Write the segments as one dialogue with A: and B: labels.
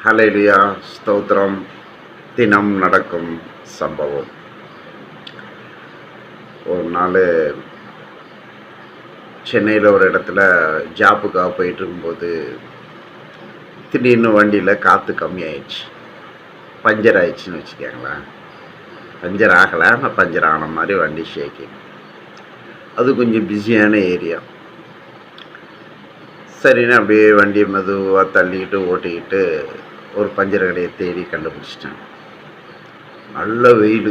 A: ஹல்லேலூயா ஸ்தோத்திரம். தினம் நடக்கும் சம்பவம். ஒரு நாள் சென்னையில் ஒரு இடத்துல ஜாப்புக்காக போயிட்டு இருக்கும்போது திடீர்னு வண்டியில் காற்று கம்மியாயிடுச்சு. பஞ்சர் ஆயிடுச்சுன்னு வச்சுக்கோங்களேன். பஞ்சர் ஆகலை, ஆனால் பஞ்சர் ஆன மாதிரி வண்டி ஷேக்கிங். அது கொஞ்சம் பிஸியான ஏரியா. சரின்னு அப்படியே வண்டியை மெதுவாக தள்ளிக்கிட்டு ஓட்டிக்கிட்டு ஒரு பஞ்சர் கடையை தேடி கண்டுபிடிச்சிட்டேன். நல்ல வெயில்.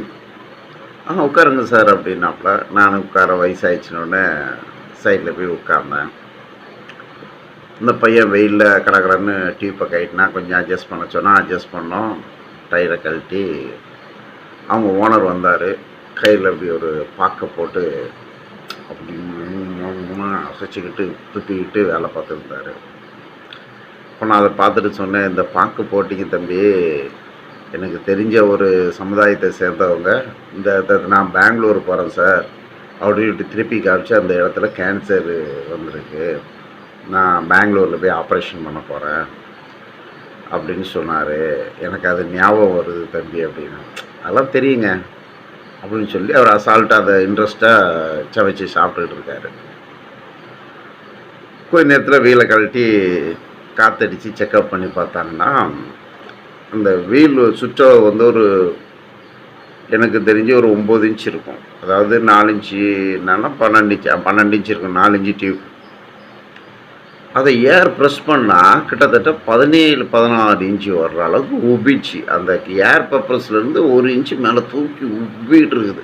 A: உட்காருங்க சார் அப்படின்னாப்புல. நானும் உட்கார வயசாகிடுச்சினோடனே சைடில் போய் உட்கார்ந்தேன். இந்த பையன் வெயிலில் கடற்கடன்னு டியூப்பை கட்டினா கொஞ்சம் அட்ஜஸ்ட் பண்ண சொன்னால் அட்ஜஸ்ட் பண்ணோம். டயரை கழட்டி அவங்க ஓனர் வந்தார். கையில் அப்படி ஒரு பாக்கை போட்டு அப்படி அசைச்சிக்கிட்டு துப்பிக்கிட்டு வேலை பார்த்துருந்தாரு. இப்போ நான் அதை பார்த்துட்டு சொன்னேன், இந்த பாக்கு போட்டிங்க தம்பி, எனக்கு தெரிஞ்ச ஒரு சமுதாயத்தை சேர்ந்தவங்க, இந்த நான் பெங்களூர் போகிறேன் சார் அப்படின்னு திருப்பி காமிச்சு அந்த இடத்துல கேன்சர் வந்திருக்கு, நான் பெங்களூரில் போய் ஆப்ரேஷன் பண்ண போகிறேன் அப்படின்னு சொன்னார். எனக்கு அது ஞாபகம் வருது தம்பி அப்படின்னு. அதெல்லாம் தெரியுங்க அப்படின்னு சொல்லி அவர் அசால்ட்டாக அதை இன்ட்ரெஸ்ட்டாக சமைச்சு சாப்பிட்டுக்கிட்டு இருக்காரு. கொஞ்ச நேரத்தில் வீலை கழட்டி காற்றடிச்சு செக்கப் பண்ணி பார்த்தாங்கன்னா அந்த வீல் சுற்ற வந்து ஒரு எனக்கு தெரிஞ்சு ஒரு 9 இன்ச் இருக்கும். அதாவது 4 இன்ச்சு என்னன்னா 12 இன்ச் இருக்கும். 4 இன்ச்சு டியூப். அதை ஏர் ப்ரெஸ் பண்ணால் கிட்டத்தட்ட 17-16 இன்ச்சு வர்ற அளவுக்கு உபிச்சு அந்த ஏர் பப்பர்ஸ்லேருந்து 1 இன்ச்சு மேலே தூக்கி உப்பிக்கிட்டு இருக்குது.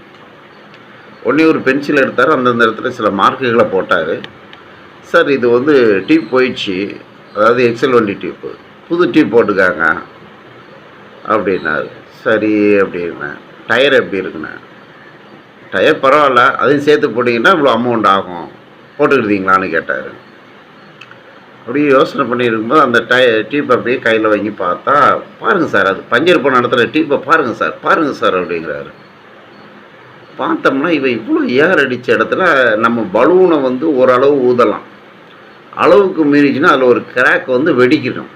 A: உடனே ஒரு பென்சில் எடுத்தார், அந்தந்த இடத்துல சில மார்க்குகளை போட்டார். சார் இது வந்து டியூப் போயிடுச்சு, அதாவது எக்ஸல் வண்டி டியூப்பு, புது டியூப் போட்டுக்காங்க அப்படின்னாரு. சரி அப்படின்னேன். டயர் எப்படி இருக்குண்ணே? டயர் பரவாயில்ல, அதையும் சேர்த்து போட்டிங்கன்னா இவ்வளோ அமௌண்ட் ஆகும், போட்டுக்கிட்டீங்களான்னு கேட்டார். அப்படியே யோசனை பண்ணியிருக்கும்போது அந்த டியூப் அப்படியே கையில் வாங்கி பார்த்தா, பாருங்கள் சார், அது பஞ்சர் போன இடத்துல டியூப்பை பாருங்கள் சார் அப்படிங்கிறாரு. பார்த்தோம்னா இவன் இவ்வளோ ஏர் அடித்த இடத்துல நம்ம பலூனை வந்து ஓரளவு ஊதலாம், அளவுக்கு மீறிச்சுன்னா அதில் ஒரு கிராக் வந்து வெடிக்கணும்.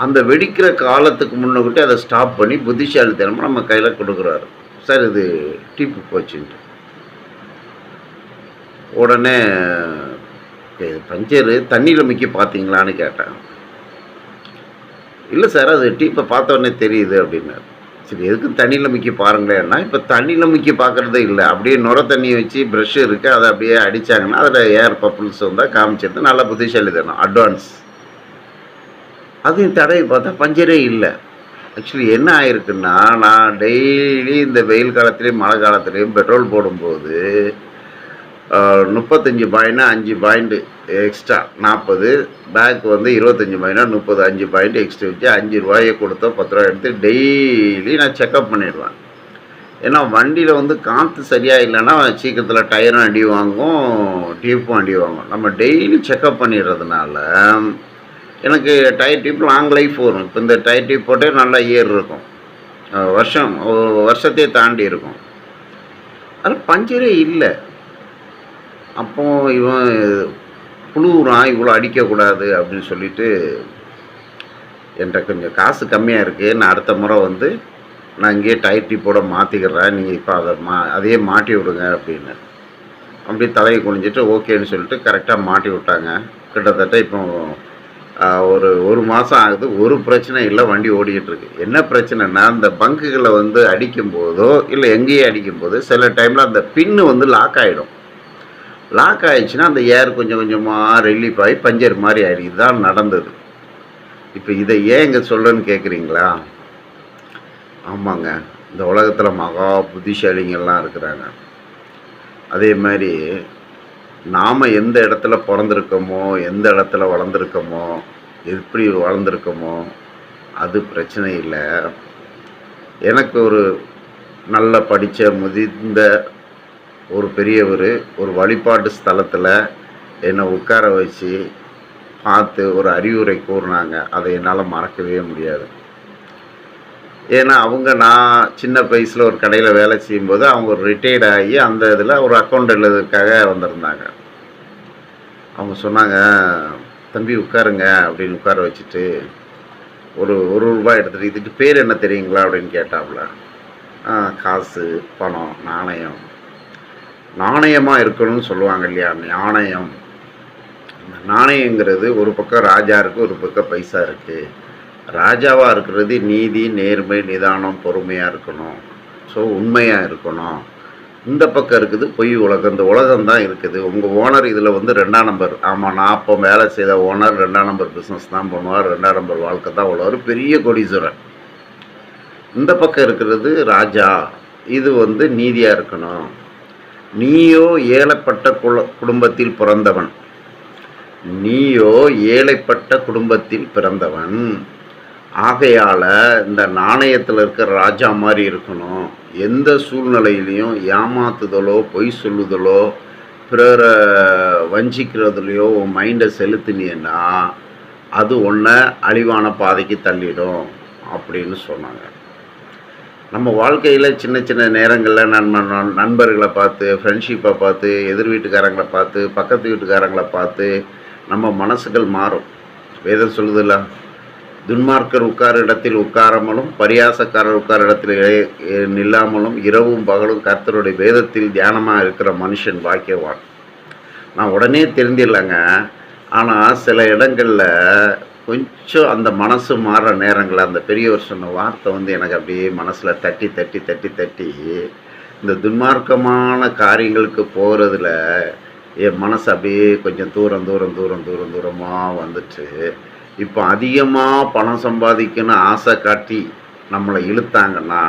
A: அந்த வெடிக்கிற காலத்துக்கு முன்னக்கூட்டி அதை ஸ்டாப் பண்ணி புத்திசாலித்தனமாக நம்ம கையில் கொடுக்குறாரு. சார் இது டியூப்பு போச்சுன்ட்டு. உடனே பஞ்சரு தண்ணியில் முக்கி பார்த்தீங்களான்னு கேட்டேன். இல்லை சார், அது டியூப்பை பார்த்த உடனே தெரியுது அப்படின்னாரு. சரி, எதுக்கு தண்ணியில் முக்கி பாருங்களேன்னா, இப்போ தண்ணியில் முக்கி பார்க்குறதே இல்லை, அப்படியே நுர தண்ணியை வச்சு ப்ரெஷ்ஷு இருக்குது, அதை அப்படியே அடித்தாங்கன்னா அதில் ஏர் பப்புள்ஸ் வந்தால் காமிச்சிருந்து நல்லா புத்திசாலி தரணும், அட்வான்ஸ். அதையும் தடவி பார்த்தா பஞ்சரே இல்லை. ஆக்சுவலி என்ன ஆயிருக்குன்னா, நான் டெய்லி இந்த வெயில் காலத்துலேயும் மழை காலத்துலேயும் பெட்ரோல் போடும்போது 35 பாயிண்ட் 5 பாயிண்ட் எக்ஸ்ட்ரா 40, பேக் வந்து 25 பாயிண்ட் 30, 5 பாயிண்ட் எக்ஸ்ட்ரா வச்சு 5 ரூபாயை கொடுத்தா 10 ரூபாய் எடுத்து டெய்லி நான் செக்கப் பண்ணிடுவேன். ஏன்னா வண்டியில் வந்து காற்று சரியாக இல்லைன்னா சீக்கிரத்தில் டயரும் அடி வாங்கும், டியூப்பும் அடி வாங்கும். நம்ம டெய்லி செக்கப் பண்ணிடுறதுனால எனக்கு டயர் டியூப் லாங் லைஃப் வரும். இப்போ இந்த டயர் டியூப் போட்டே நல்லா இயர் இருக்கும், வருஷத்தையே தாண்டி இருக்கும். அதில் பஞ்சரே இல்லை. அப்போ இவன் புழுவுறான், இவ்வளோ அடிக்கக்கூடாது அப்படின்னு சொல்லிட்டு, என்கிட்ட கொஞ்சம் காசு கம்மியாக இருக்குது, நான் அடுத்த முறை வந்து நான் இங்கேயே டயர் டியூப்போட மாற்றிக்கிறேன், நீங்கள் இப்போ அதையே மாட்டி விடுங்க அப்படின்னு. அப்படி தலையை குனிஞ்சிட்டு ஓகேன்னு சொல்லிட்டு கரெக்டாக மாட்டி விட்டாங்க. கிட்டத்தட்ட இப்போ ஒரு மாதம் ஆகுது, ஒரு பிரச்சனை இல்லை, வண்டி ஓடிக்கிட்டு இருக்கு. என்ன பிரச்சனைனா, அந்த பங்குகளை வந்து அடிக்கும்போதோ இல்லை எங்கேயே அடிக்கும்போது சில டைமில் அந்த பின்னு வந்து லாக் ஆகிடும். லாக் ஆகிடுச்சுன்னா அந்த ஏர் கொஞ்சம் கொஞ்சமாக ரிலீஃப் ஆகி பஞ்சர் மாதிரி ஆகிடுது. இதுதான் நடந்தது. இப்போ இதை ஏன் இங்கே சொல்லணுன்னு கேட்குறீங்களா? ஆமாங்க, இந்த உலகத்தில் மகா புத்திசாலிங்கெல்லாம் இருக்கிறாங்க. அதே மாதிரி நாம் எந்த இடத்துல பிறந்திருக்கோமோ, எந்த இடத்துல வளர்ந்துருக்கோமோ, எப்படி வளர்ந்துருக்கோமோ அது பிரச்சனை இல்லை. எனக்கு ஒரு நல்ல படித்த முதிர்ந்த ஒரு பெரியவர் ஒரு வழிபாட்டு ஸ்தலத்தில் என்னை உட்கார வச்சு பார்த்து ஒரு அறிவுரை கூறினாங்க. அதை என்னால் மறக்கவே முடியாது. ஏன்னா நான் சின்ன வயசில் ஒரு கடையில் வேலை செய்யும்போது அவங்க ஒரு ரிட்டையர்ட் ஆகி அந்த இதில் ஒரு அக்கௌண்ட் எழுதுறதுக்காக வந்திருந்தாங்க. அவங்க சொன்னாங்க, தம்பி உட்காருங்க அப்படின்னு உட்கார வச்சுட்டு, ஒரு ரூபாய் எடுத்துகிட்டு இதுக்கு பேர் என்ன தெரியுங்களா அப்படின்னு கேட்டாப்புல. காசு, பணம், நாணயம். நாணயமாக இருக்கணும்னு சொல்லுவாங்க இல்லையா, நாணயம். நாணயங்கிறது ஒரு பக்கம் ராஜா இருக்குது, ஒரு பக்கம் பைசா இருக்குது. ராஜாவாக இருக்கிறது நீதி, நேர்மை, நிதானம், பொறுமையாக இருக்கணும். ஸோ உண்மையாக இருக்கணும். இந்த பக்கம் இருக்குது பொய் உலகம். இந்த உலகம் தான் இருக்குது. உங்கள் ஓனர் இதில் வந்து 2ஆம் நம்பர். ஆமாம், நான் அப்போ வேலை செய்த ஓனர் 2ஆம் நம்பர் பிஸ்னஸ் தான் பண்ணுவார், 2ஆம் நம்பர் வாழ்க்கை தான் உள்ளவர், பெரிய கோடீஸ்வரன். இந்த பக்கம் இருக்கிறது ராஜா. இது வந்து நீதியாக இருக்கணும். நீயோ ஏழைப்பட்ட குடும்பத்தில் பிறந்தவன். நீயோ ஏழைப்பட்ட குடும்பத்தில் பிறந்தவன். ஆகையால் இந்த நாணயத்தில் இருக்கிற ராஜா மாதிரி இருக்கணும். எந்த சூழ்நிலையிலையும் ஏமாத்துதலோ, பொய் சொல்லுதலோ, பிறரை வஞ்சிக்கிறதுலையோ உன் மைண்டை செலுத்தினீன்னா அது ஒன்றை அழிவான பாதைக்கு தள்ளிடும் அப்படின்னு சொன்னாங்க. நம்ம வாழ்க்கையில் சின்ன சின்ன நேரங்களில் நண்பர்களை பார்த்து, ஃப்ரெண்ட்ஷிப்பை பார்த்து, எதிர் வீட்டுக்காரங்களை பார்த்து, பக்கத்து வீட்டுக்காரங்களை பார்த்து நம்ம மனசுகள் மாறும். வேதம் சொல்லுதில்ல, துன்மார்க்கர் உட்கார இடத்தில் உட்காராமலும், பரியாசக்காரர் உட்கார இடத்தில் நில்லாமலும், இரவும் பகலும் கர்த்தருடைய வேதத்தில் தியானமாக இருக்கிற மனுஷன் பாக்கியவான். நான் உடனே தெரிஞ்சிடலங்க. ஆனால் சில இடங்களில் கொஞ்சம் அந்த மனசு மாறுற நேரங்களில் அந்த பெரியவர் சொன்ன வார்த்தை வந்து எனக்கு அப்படியே மனசில் தட்டி தட்டி தட்டி தட்டி இந்த துன்மார்க்கமான காரியங்களுக்கு போகிறதுல என் மனசு அப்படியே கொஞ்சம் தூரமாக வந்துட்டு, இப்போ அதிகமாக பணம் சம்பாதிக்கணும்னு ஆசை காட்டி நம்மளை இழுத்தாங்கன்னா,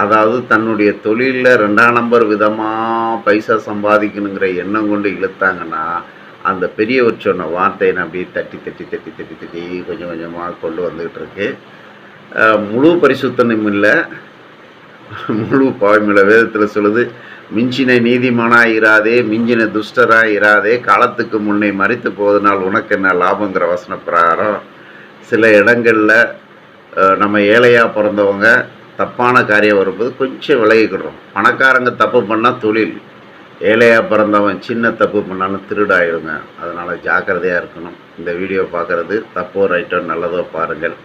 A: அதாவது தன்னுடைய தொழிலில் 2ஆம் நம்பர் விதமாக பைசா சம்பாதிக்கணுங்கிற எண்ணம் கொண்டு இழுத்தாங்கன்னா, அந்த பெரியவர் சொன்ன வார்த்தையை நான் அப்படியே தட்டி தட்டி தட்டி தட்டி தட்டி கொஞ்சம் கொஞ்சமாக கொண்டு வந்துக்கிட்டு இருக்கு. முழு பரிசுத்தனும் இல்லை, முழு பாவமில்லை. வேதத்தில் சொல்லுது, மிஞ்சின நீதிமானாக இராதே, மிஞ்சின துஷ்டராக இராதே, காலத்துக்கு முன்னே மறித்து போவதனால் உனக்கு என்ன லாபங்கிற வசன பிரகாரம் சில இடங்களில் நம்ம ஏழையாக பிறந்தவங்க தப்பான காரியம் வரும்போது கொஞ்சம் விலகிக்கிறோம். பணக்காரங்க தப்பு பண்ணால் தொழில், ஏழையாக பிறந்தவன் சின்ன தப்பு பண்ணாலும் திருடாயிடுங்க. அதனால் ஜாக்கிரதையாக இருக்கணும். இந்த வீடியோ பார்க்குறது தப்போ ரைட்டோ நல்லதோ பாருங்கள்.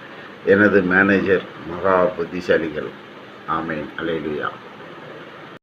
A: எனது மேனேஜர் மகா புத்திசாலிகள். ஆமேன். அல்லேலூயா.